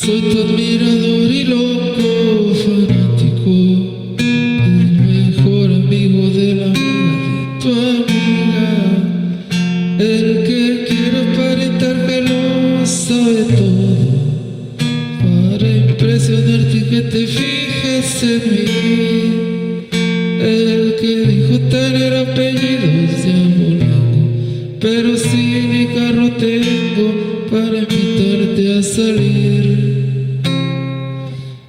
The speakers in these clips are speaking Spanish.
Soy tu admirador y loco fanático, el mejor amigo de la amiga de tu amiga, el que quiere aparentar que lo sabe todo, para impresionarte y que te fijes en mí, el que dijo tener apellidos diabólicos, pero si ni carro tengo para invitarte a salir.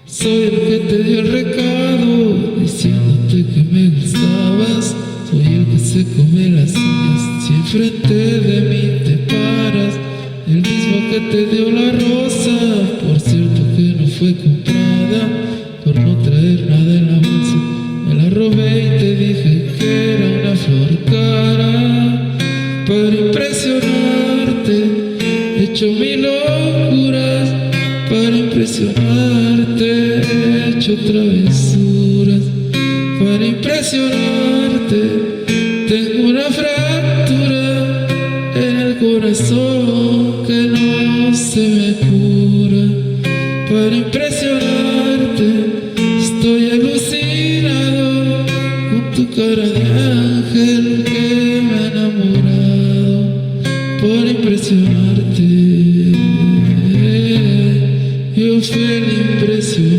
Soy el que te dio el recado diciéndote que me gustabas. Soy el que se come las uñas si enfrente de mí te paras. El mismo que te dio la rosa, por cierto que no fue comprada, por no traer nada en la bolsa. Me la robé y te dije que era una flor cara. Para impresionarte he hecho mil locuras. Para impresionarte he hecho travesuras. Para impresionarte tengo una fractura en el corazón que no se me cura. Para impresionarte estoy alucinado con tu cara de ángel que me ha enamorado. Por impresionarte yo fui el impresionante.